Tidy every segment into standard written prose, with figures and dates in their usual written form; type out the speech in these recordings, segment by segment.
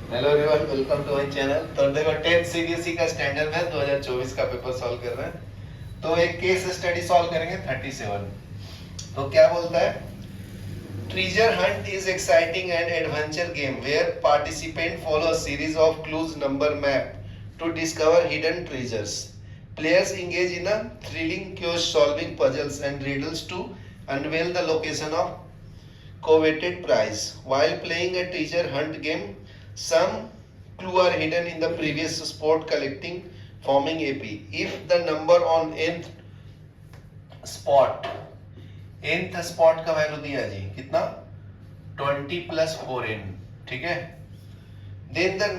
Hello everyone, welcome to my channel. तो देखो 10th CBSE का स्टैंडर्ड में 2024 का पेपर सॉल्व कर रहे हैं। तो एक केस स्टडी सॉल्व करेंगे 37। तो क्या बोलता है, treasure hunt is exciting and adventure game where participant follow a series of clues number map to discover hidden treasures. Players engage in a thrilling cue solving puzzles and riddles to unveil the location of coveted prize. While playing a treasure hunt game, some clue are hidden in the previous spot collecting forming AP. If the number on spot nth spot का value दिया जी कितना 20 plus 4n, ठीक है। then the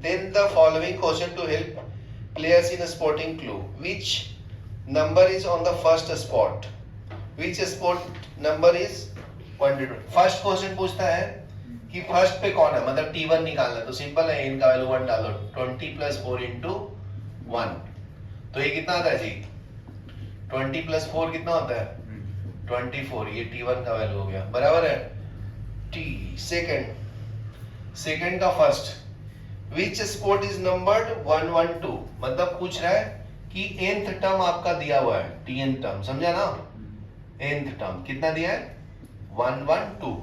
then the following question to help players in a spotting clue. Which number is on the first spot? Which spot number is 1 to 2? First question पूछता है कि first पे कौन है, मतलब T1 निकालना है। तो सिंपल है, इनका वैल्यू 1 डालो, 20 प्लस 4 इंटू 1। तो ये कितना आता है जी 20 प्लस 4 कितना होता है 24। ये T1 का वैल्यू हो गया, बराबर है। T सेकंड का first, which spot is numbered 112, मतलब पूछ रहा है कि nth टर्म आपका दिया हुआ है, tn टर्म, समझा ना। nth टर्म कितना दिया है 112।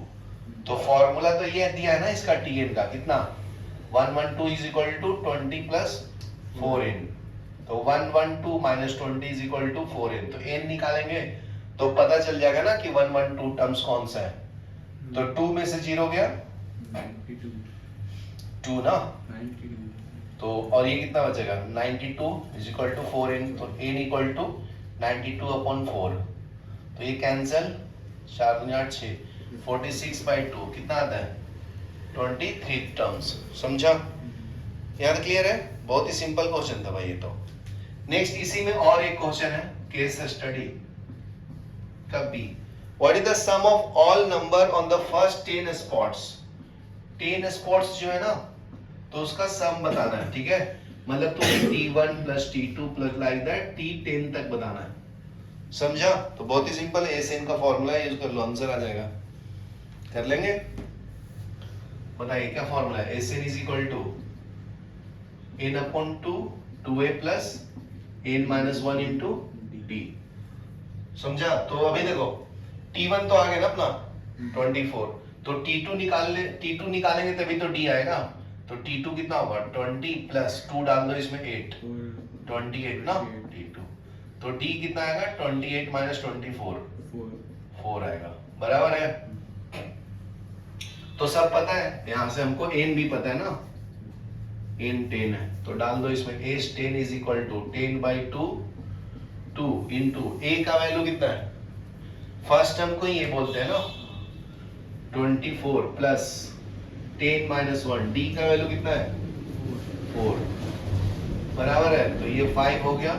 तो फॉर्मूला तो ये दिया है ना इसका tn का, कितना 112 is equal to 20 plus 4n। तो 112 minus 20 is equal to 4n। तो n निकालेंगे तो पता चल जाएगा ना कि 112 टर्म्स कौन सा है। तो 2 में से 0 गया 2 ना, तो और ये कितना बचेगा 92 इज इक्वल टू 4n। तो n इक्वल टू 92 अपॉन 4। तो ये कैंसिल, 4 दूनी 8 6, 46/2 कितना आता है 23 टर्म्स, समझा। यहाँ तक क्लियर है, बहुत ही सिंपल क्वेश्चन था भाई ये तो। नेक्स्ट इसी में और एक क्वेश्चन है केस स्टडी का B. What is the sum of all number on the first 10 spots. 10 spots जो है ना, तो उसका सम बताना है, ठीक है। मतलब तुम्हें T1 plus T2 plus like that T10 तक बताना है, समझा। तो बहुत ही सिंपल है, एसएन का फॉर्मूला है, यूज कर लो, आंसर आ जाएगा। कर लेंगे, बताइए क्या फॉर्मूला है। SN is equal to n upon 2 2a plus n minus 1 into D, समझा। तो अभी देखो T1 तो आ गया ना अपना 24, तो T2 निकालेंगे तभी तो D आएगा। तो T2 कितना होगा 20 प्लस 2 डाल दो इसमें 8, 28 ना T2। तो D कितना आएगा 28 माइनस 24 4 आएगा, बराबर है। तो सब पता है, यहां से हमको n भी पता है ना, n 10 है। तो डाल दो इसमें h 10 is equal to 10/2 2 into a का वैल्यू कितना है, फर्स्ट टर्म को ये बोलते हैं ना 24 प्लस 10 माइनस 1, d का वैल्यू कितना है 4, बराबर है। तो ये 5 हो गया,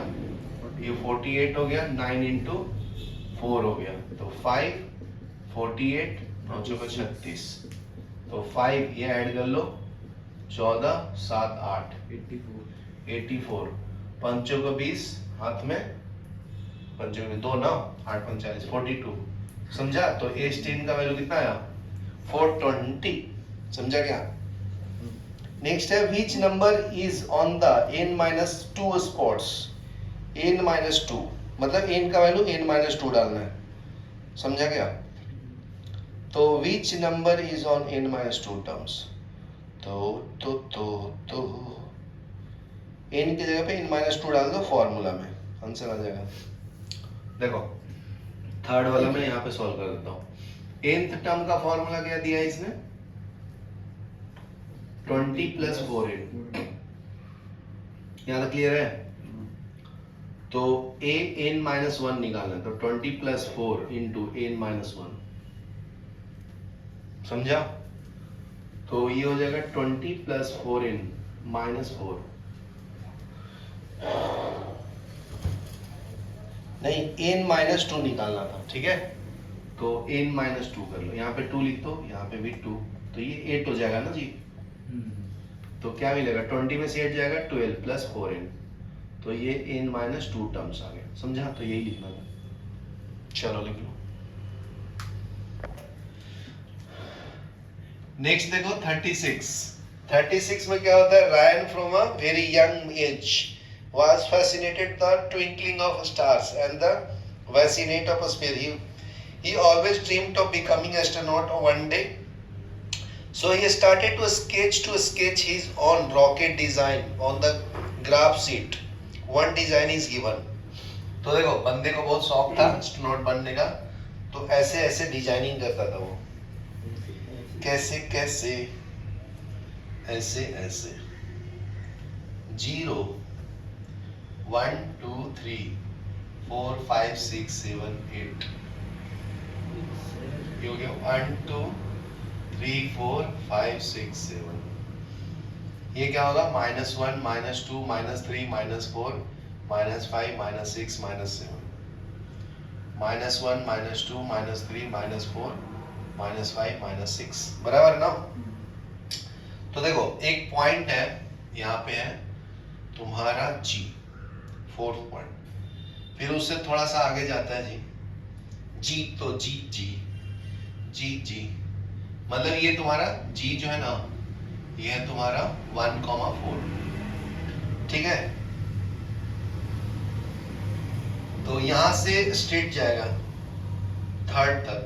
ये 48 हो गया, 9 इंटू 4 हो गया। तो 5 48 9 चौका 36, तो 5 ये ऐड कर लो 14 7 8 84, पंचों को 20, हाथ में पंचों में 2 9 8 45 42, समझा। तो एज 10 का वैल्यू कितना आया 420, समझा क्या। नेक्स्ट है which number is on the n-2 spots. n-2 मतलब n का वैल्यू n-2 डालना है, समझा क्या। तो which number is on n-2 terms. तो n की जगह पे n-2 डाल दो फॉर्मूला में, आंसर आ जाएगा। देखो थर्ड वाला मैं यहाँ पे सॉल्व कर देता हूँ। nth टर्म का फॉर्मूला क्या दिया है इसने 20 प्लस 4n, यहाँ तक क्लियर है। तो a n-1 निकालना है, तो 20 प्लस 4 इंटू n-1, समझा। तो ये हो जाएगा 20 प्लस 4n माइनस 4, नहीं n-2 निकालना था, ठीक है। तो n-2 कर लो, यहाँ पे 2 लिख दो, यहाँ पे भी 2, तो ये 8 हो जाएगा ना जी। तो क्या मिलेगा 20 में से 8 जाएगा 12 प्लस 4n, तो ये n-2 टर्म्स आ गए, समझा। तो यही लिखना था, चलो लिख लो। नेक्स्ट देखो 36 36 में क्या होता है, Ryan from a very young age was fascinated the twinkling of stars and the vicinity of a space. He always dreamed of becoming astronaut one day. So he started to sketch his own rocket design on the graph sheet. One design is given. तो देखो बंदे को बहुत शौक था astronaut बनने का, तो ऐसे ऐसे डिजाइनिंग करता था वो, कैसे कैसे, ऐसे ऐसे, 0 1 2 3 4 5 6 7 8, ये हो गया 1 2 3 4 5 6 7, ये क्या होगा, -1 -2 -3 -4 -5 -6 -7, -1 -2 -3 -4 -5 -6, बराबर ना। तो देखो एक पॉइंट है यहाँ पे है तुम्हारा G, 4th पॉइंट, फिर उससे थोड़ा सा आगे जाता है G, तो G मतलब ये तुम्हारा G जो है ना, ये है तुम्हारा 1,4, ठीक है। तो यहां से स्ट्रेट जाएगा 3rd तक,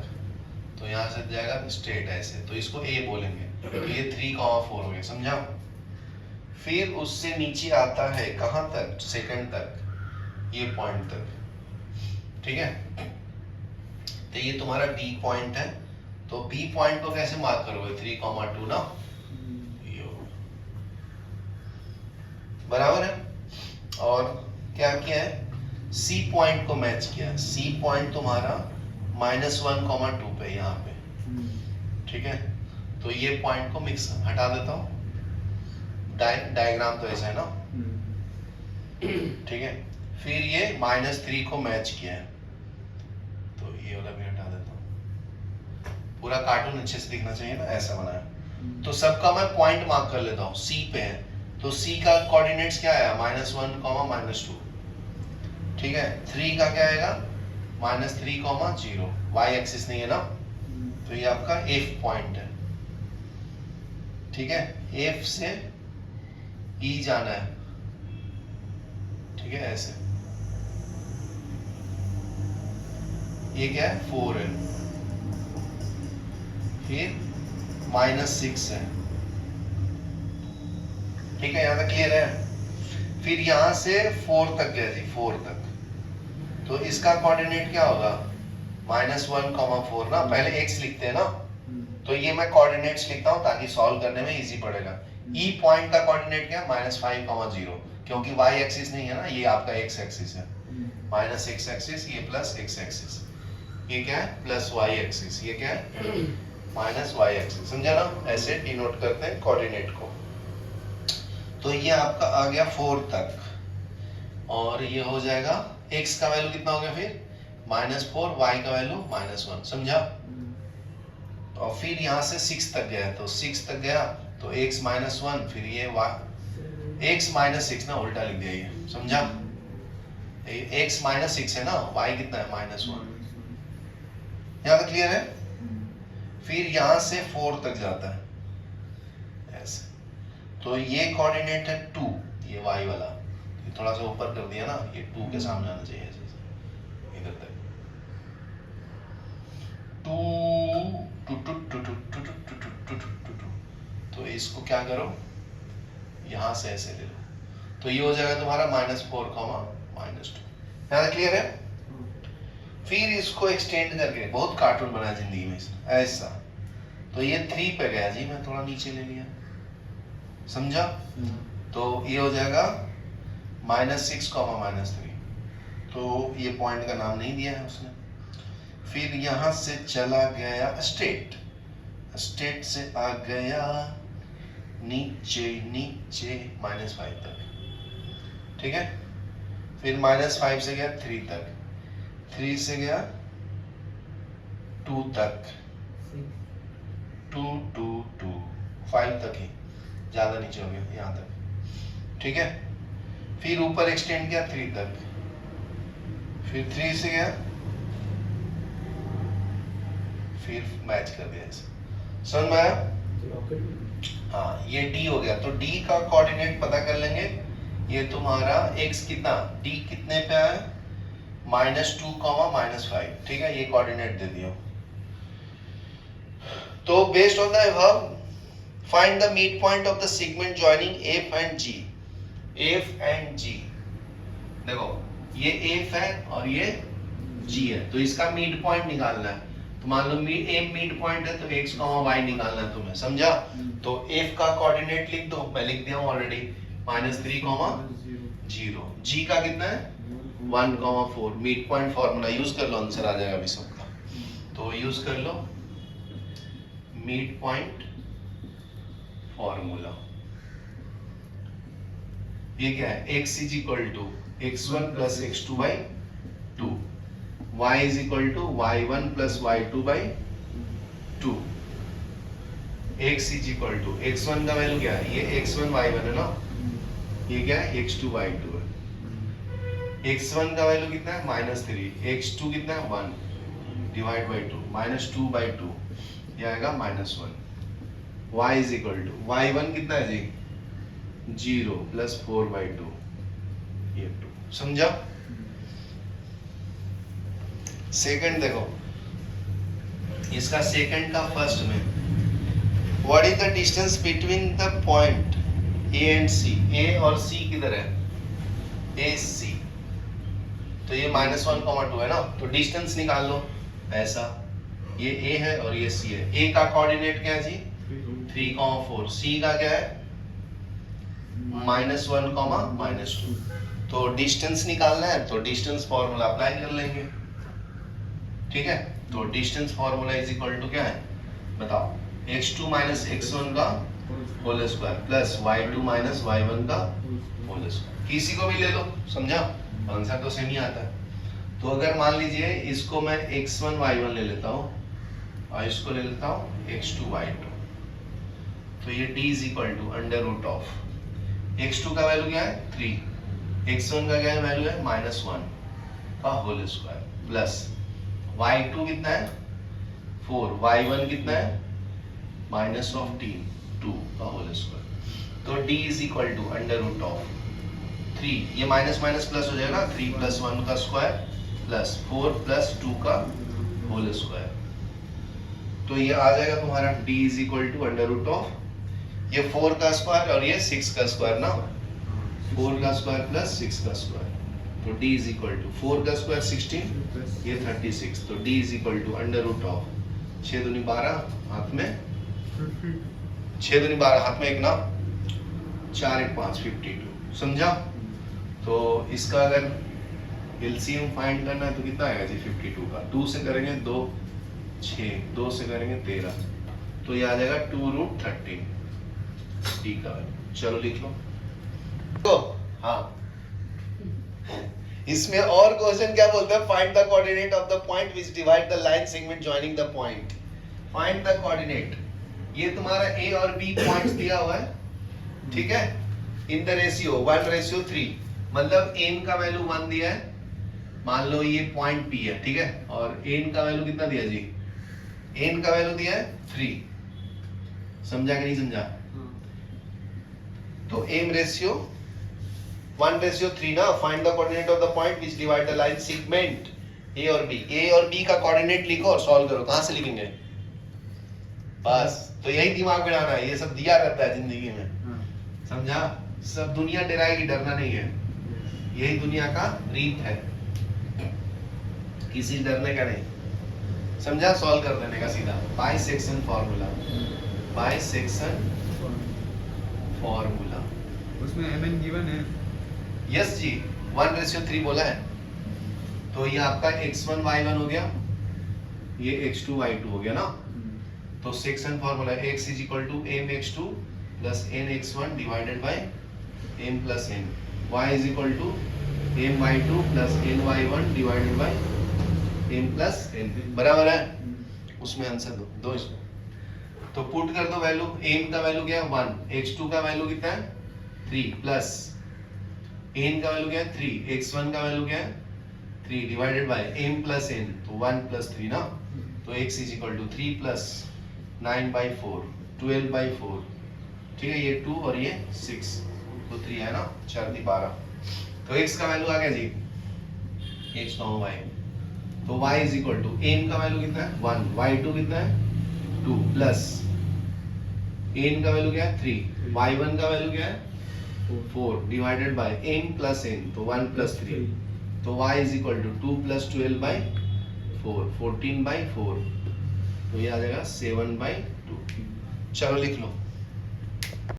तो यहां से जाएगा स्ट्रेट ऐसे, तो इसको A बोलेंगे, तो ये 3,4 हो गया, समझा। फिर उससे नीचे आता है कहां तक, 2nd तक, ये पॉइंट तक, ठीक है। तो ये तुम्हारा B पॉइंट है, तो B पॉइंट को कैसे मार्क करोगे, 3,2 ना, बराबर है। और क्या किया है, C पॉइंट को मैच किया, C पॉइंट तुम्हारा -1,2 पे यहाँ पे, ठीक है। तो ये पॉइंट को मिक्स हटा देता हूँ, डायग्राम तो ऐसा है ना, ठीक है। फिर ये -3 को मैच किया है, तो ये वाला भी हटा देता हूँ, पूरा कार्टून अच्छे से दिखना चाहिए ना, ऐसा बनाया। तो सबका मैं पॉइंट मार्क कर लेता हूँ, C पे है, तो C का कोऑर्डिनेट्स क्या है, -1, -2, ठीक है। 3 का क्या आएगा, -3, 0, y एक्सिस नहीं है ना, तो ये आपका F पॉइंट है, ठीक है। F से E जाना है, ठीक है, ऐसे, ये क्या है, 4 है, फिर -6 है, ठीक है, यहाँ तक क्लियर है। फिर यहां से 4 तक गया जी, 4 तक, तो इसका कोऑर्डिनेट क्या होगा, -1, 4 ना, पहले x लिखते हैं ना, तो ये मैं कोऑर्डिनेट्स लिखता हूं ताकि सॉल्व करने में इजी पड़ेगा। E पॉइंट का कोऑर्डिनेट क्या, -5, 0, क्योंकि y एक्सिस नहीं है ना, ये आपका x एक्सिस है, -x एक्सिस, ये +x एक्सिस, ये क्या है, +y एक्सिस, ये क्या है, -y एक्सिस, समझा ना। ऐसे डिनोट करते हैं कोऑर्डिनेट को। तो ये आपका आ गया 4 तक, और ये हो जाएगा x का वैल्यू कितना हो गया फिर, -4, y का वैल्यू -1, समझा। और फिर यहाँ से 6 तक गया, तो 6 तक गया तो x -1, फिर ये y, x -6 ना, उल्टा लिख दिया ये, समझा। x -6 है ना, y कितना है, -1, यहाँ तक क्लियर है। फिर यहाँ से 4 तक जाता है ऐसे, तो ये कोऑर्डिनेट है 2, ये y वाला, ये थोड़ा सा ऊपर कर दिया ना, ये 2 के सामने आना चाहिए ऐसे, इधर तक 2, तो इसको क्या करो, यहां से ऐसे ले लो, तो ये हो जाएगा तुम्हारा -4, -2, यहाँ तक क्लियर है। फिर इसको एक्सटेंड करके, बहुत कार्टून बनाया जिंदगी में ऐसा, तो ये 3 पे गया जी, मैं थोड़ा नीचे ले लिया, समझा। तो ये हो जाएगा -6, -3, तो ये पॉइंट का नाम नहीं दिया है उसने। फिर यहां से चला गया स्ट्रेट, स्ट्रेट से आ गया नीचे नीचे -5 तक, ठीक है। फिर -5 से गया 3 तक, 3 से गया 2 तक, 2 2 2 5 तक ही, ज्यादा नीचे हो गया यहाँ तक, ठीक है। फिर ऊपर एक्सटेंड किया 3 तक, फिर 3 से गया, फिर मैच कर दिया ऐसे, समझ में आया। हाँ ये d हो गया, तो d का कोऑर्डिनेट पता कर लेंगे। ये तुम्हारा x कितना, d कितने पे है, -2, -5, ठीक है, ये कोऑर्डिनेट दे दिया। तो based on the above find the mid point of the segment joining f and g। f and g, देखो ये f है और ये g है, तो इसका मिड पॉइंट निकालना है। तो मान लो मिड पॉइंट है तो x, y निकालना है तुम्हें, समझा। तो f का कोऑर्डिनेट लिख दो, मैं लिख दिया हूं ऑलरेडी, -3, 0। g का कितना है 1, 4। मिड पॉइंट फार्मूला यूज कर लो, आंसर आ जाएगा अभी सबका। तो यूज कर लो मिड पॉइंट फार्मूला। ये क्या है, x is equal to x1 plus x2 by 2, y is equal to y1 plus y2 by 2, x is equal to x1 का वैल्यू क्या है, ये x1 y1 है ना, ये क्या है x2 y2 है। x1 का वैल्यू कितना है -3, x2 कितना है 1 डिवाइड बाई 2, -2 बाई 2, ये आएगा -1। y is equal to y1 कितना है जी 0 प्लस 4 बाई 2, ये 2, समझा। सेकंड देखो, इसका सेकंड का फर्स्ट में, what is the distance between the point a and c, a और c किधर है, a c, तो ये -1, 2 है ना, तो डिस्टेंस निकाल लो ऐसा, ये a है और ये c है। a का कोऑर्डिनेट क्या है जी 3, 4, c का क्या है -1, -2, तो डिस्टेंस निकालना है तो डिस्टेंस फॉर्मूला अप्लाई कर लेंगे, ठीक है। तो distance formula is equal to क्या है बताओ, x2 माइनस x1 का whole square plus y2 minus y1 का होल स्क्वायर, किसी को भी ले लो, समझा, आंसर तो सेम ही आता है। तो अगर मान लीजिए इसको मैं x1 y1 ले लेता हूँ और इसको ले लेता हूँ x2 y2, तो ये d is equal to under of x2 का वैल्यू क्या है 3, x1 का क्या वैल्यू है -1 का होल स्क्वायर प्लस y2 कितना है 4, y1 कितना है -2 का होल स्क्वायर, तो d is equal to under of 3, ये माइनस माइनस प्लस हो जाएगा, 3 + 1 का स्क्वायर प्लस 4 + 2 का होल स्क्वायर, तो ये आ जाएगा तुम्हारा d is equal to under of ये 4 का स्क्वायर और ये 6 का स्क्वायर ना, 4 का स्क्वायर प्लस 6 का स्क्वायर, तो d इज इक्वल टू 4 का स्क्वायर 16, ये 36, तो d is equal to under of 6 दूनी 12 हाथ में 6 दूनी 12 हाथ में 1 ना, 4 1 5 52, समझा। तो इसका अगर एलसीएम फाइंड करना है तो कितना आएगा जी 52 का, 2 से करेंगे 2 6, 2 से करेंगे 13, तो ये आ जाएगा 2√13 डी का। चलो लिख लो तो हाँ, इसमें और क्वेश्चन क्या बोलते हैं, find the coordinate of the point which divide the line segment joining the point. Find the coordinate, ये तुम्हारा ए और बी पॉइंट्स दिया हुआ है, ठीक है, इन द रेशियो 1:3, मतलब एन का वैल्यू 1 दिया है, मान लो ये पॉइंट पी है, ठीक है, और एन का वैल्यू कितना दिया जी, एन का वैल्यू दिया है 3, समझा कि नहीं समझा। तो एम रेशियो 1:3 ना, find the coordinate of the point which divide the line segment A और बी, ए और बी का कोऑर्डिनेट लिखो और सॉल्व करो, कहां से लिखेंगे, बस तो यही दिमाग में लाना है, ये सब दिया रहता है जिंदगी में, समझा, सब दुनिया डराएगी, डरना नहीं है, यही दुनिया का रीत है, किसी डरने का नहीं, समझा, सॉल्व कर देने का सीधा, बाइसेक्शन फार्मूला, बाइसेक्शन फार्मूला, उसमें mn गिवन है, यस जी 1:3 बोला है, तो ये आपका x1 y1 हो गया, ये x2 y2 हो गया ना, तो section formula x is equal to mx2 plus nx1 divided by m plus n, y is equal to my2 plus ny1 divided by m plus n, बराबर है, उसमें आंसर दो इसको, तो पुट कर दो वैल्यू, m का वैल्यू क्या है 1, x2 का वैल्यू कितना है 3 प्लस n का वैल्यू क्या है 3, x1 का वैल्यू क्या है 3 divided by m plus n, तो 1 + 3 ना, तो x इज इक्वल टू 3 + 9/4 12/4 ठीक है, ये 2 और ये 6, तो 3 है ना, 4 दी 12। तो x का वैल्यू आ गया जी, x नौ y, तो y is equal to n का वैल्यू कितना है 1, y2 कितना है 2 प्लस n का वैल्यू क्या है 3, y1 का वैल्यू क्या है 4 divided by n plus n, तो 1 प्लस 3, तो y is equal to 2 plus 12 by 4, 14 by 4, तो ये आ जाएगा 7/2। चलो लिख लो।